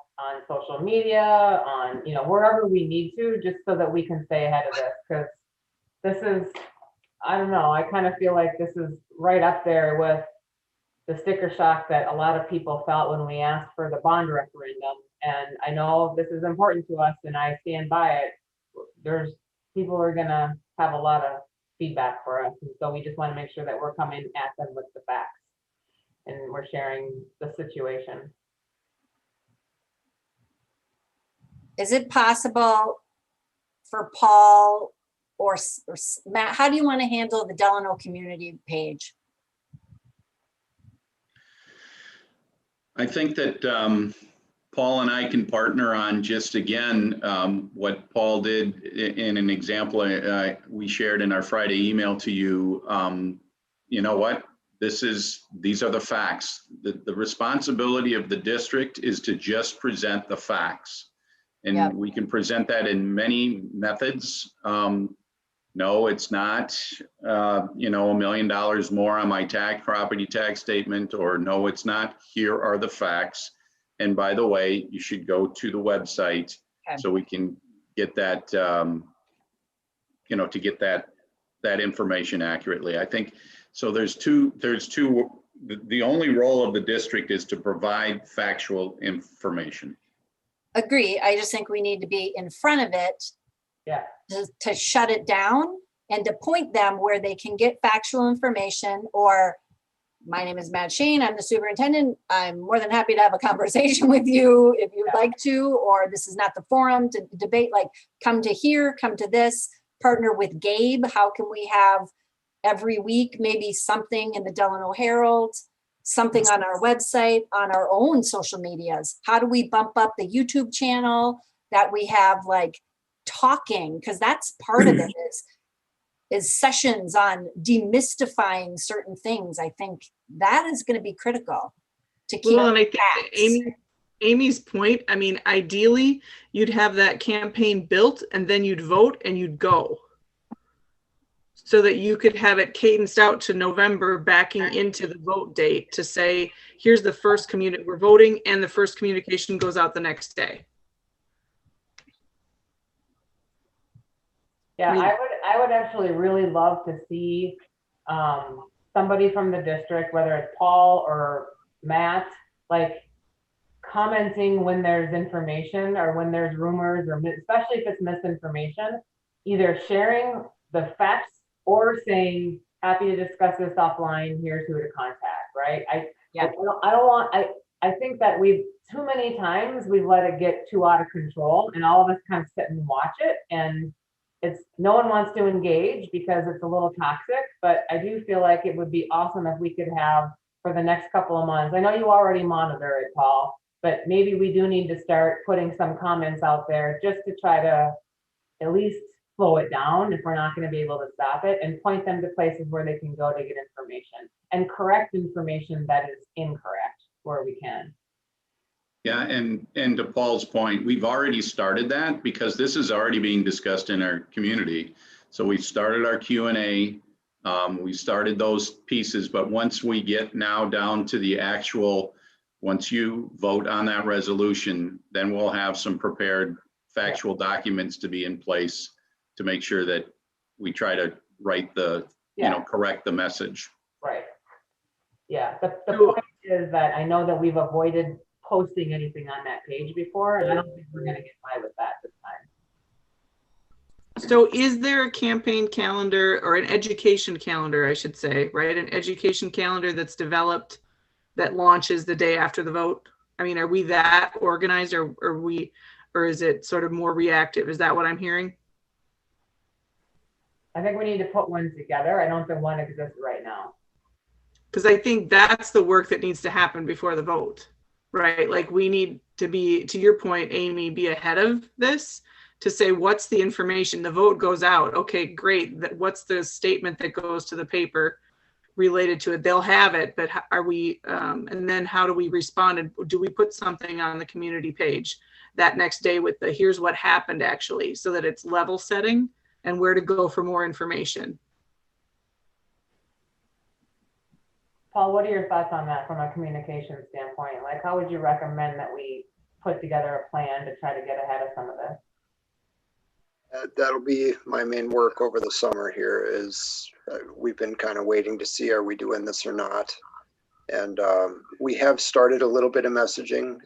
social media, on, wherever we need to, just so that we can stay ahead of this. Because this is, I don't know, I kind of feel like this is right up there with the sticker shock that a lot of people felt when we asked for the bond referendum. And I know this is important to us and I stand by it. There's people are gonna have a lot of feedback for us. And so we just want to make sure that we're coming at them with the facts and we're sharing the situation. Is it possible for Paul or Matt, how do you want to handle the Delano community page? I think that Paul and I can partner on just again, what Paul did in an example we shared in our Friday email to you. You know what? These are the facts. The responsibility of the district is to just present the facts. And Yep. we can present that in many methods. No, it's not, $1 million more on my property tax statement, or no, it's not. Here are the facts. And by the way, you should go to the website Okay. so we can get that, to get that information accurately. I think, so there's two, the only role of the district is to provide factual information. Agree. I just think we need to be in front of it Yeah. to shut it down and to point them where they can get factual information. Or my name is Matt Shane, I'm the superintendent. I'm more than happy to have a conversation with you if you'd like to, or this is not the forum to debate, like come to here, come to this, partner with Gabe. How can we have every week, maybe something in the Delano Herald, something on our website, on our own social medias? How do we bump up the YouTube channel that we have like talking? Because that's part of it is sessions on demystifying certain things. I think that is going to be critical to keep well, and I think facts. Amy, Amy's point, I mean, ideally, you'd have that campaign built and then you'd vote and you'd go. So that you could have it cadenced out to November, backing into the vote date to say, here's the first we're voting, and the first communication goes out the next day. Yeah, I mean- I would actually really love to see somebody from the district, whether it's Paul or Matt, like commenting when there's information or when there's rumors, or especially if it's misinformation, either sharing the facts or saying, happy to discuss this offline, here's who to contact, right? I don't want, I think that too many times we've let it get too out of control and all of us kind of sit and watch it, and no one wants to engage because it's a little toxic, but I do feel like it would be awesome if we could have for the next couple of months. I know you already monitor it, Paul, but maybe we do need to start putting some comments out there just to try to at least slow it down if we're not going to be able to stop it, and point them to places where they can go to get information and correct information that is incorrect where we can. Yeah, and to Paul's point, we've already started that because this is already being discussed in our community. So we've started our Q&A, we started those pieces, but once we get now down to the actual, once you vote on that resolution, then we'll have some prepared factual documents to be in place to make sure that we try to write correct the message. Right. Yeah, the point is that I know that we've avoided posting anything on that page before, and I don't think we're gonna get by with that this time. So is there a campaign calendar or an education calendar, I should say, right? An education calendar that's developed that launches the day after the vote? I mean, are we that organized, or is it sort of more reactive? Is that what I'm hearing? I think we need to put one together. I don't think one exists right now. Because I think that's the work that needs to happen before the vote, right? Like we need to be, to your point, Amy, be ahead of this to say, what's the information? The vote goes out. Okay, great. What's the statement that goes to the paper related to it? They'll have it, but are we, and then how do we respond? And do we put something on the community page that next day with the, here's what happened actually, so that it's level setting and where to go for more information? Paul, what are your thoughts on that from a communication standpoint? Like, how would you recommend that we put together a plan to try to get ahead of some of this? That'll be my main work over the summer here is we've been kind of waiting to see, are we doing this or not? And we have started a little bit of messaging.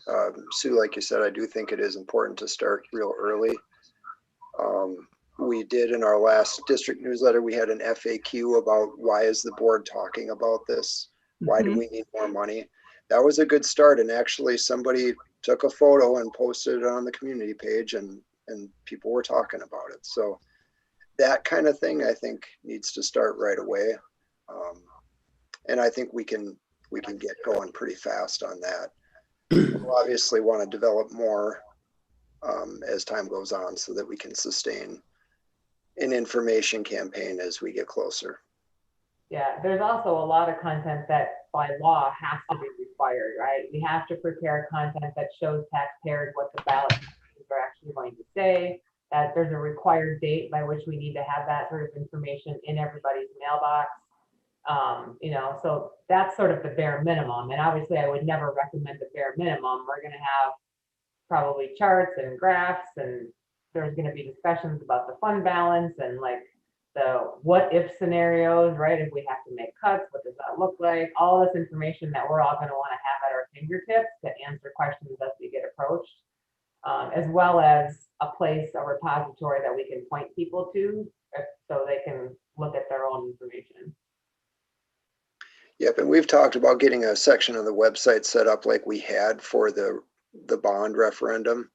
Sue, like you said, I do think it is important to start real early. We did in our last district newsletter, we had an FAQ about why is the board talking about this? Why do we need more money? That was a good start. And actually somebody took a photo and posted it on the community page, and people were talking about it. So that kind of thing, I think, needs to start right away. And I think we can get going pretty fast on that. We'll obviously want to develop more as time goes on so that we can sustain an information campaign as we get closer. Yeah, there's also a lot of content that by law has to be required, right? We have to prepare content that shows taxpayers what the ballot are actually going to say, that there's a required date by which we need to have that sort of information in everybody's mailbox. So that's sort of the bare minimum. And obviously I would never recommend the bare minimum. We're going to have probably charts and graphs, and there's going to be discussions about the fund balance and like the what if scenarios, right? If we have to make cuts, what does that look like? All this information that we're all going to want to have at our fingertips to answer questions as we get approached, as well as a place, a repository that we can point people to so they can look at their own information. Yep, and we've talked about getting a section of the website set up like we had for the bond referendum,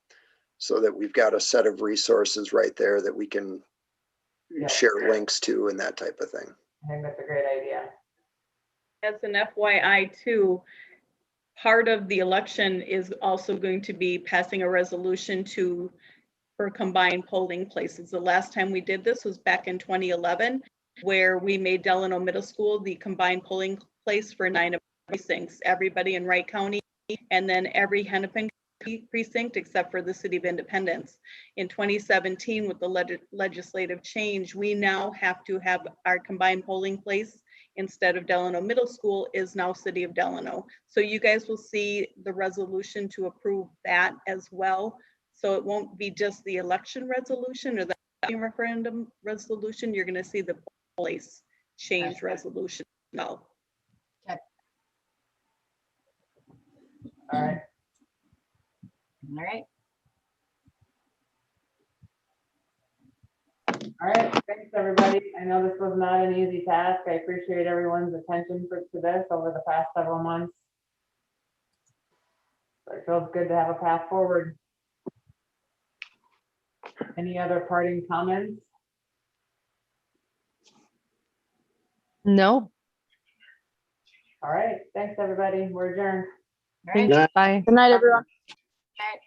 so that we've got a set of resources right there that we can share links to and that type of thing. I think that's a great idea. As an FYI too, part of the election is also going to be passing a resolution for combined polling places. The last time we did this was back in 2011, where we made Delano Middle School the combined polling place for 9 of precincts, everybody in Wright County, and then every Hennepin precinct except for the City of Independence. In 2017, with the legislative change, we now have to have our combined polling place instead of Delano Middle School is now City of Delano. So you guys will see the resolution to approve that as well. So it won't be just the election resolution or the referendum resolution. You're going to see the place change resolution. No. All right. All right. All right, thanks, everybody. I know this was not an easy task. I appreciate everyone's attention to this over the past several months. It feels good to have a path forward. Any other parting comments? No, All right, thanks, everybody. We're adjourned. All right. thanks, bye. Good night, everyone. All right.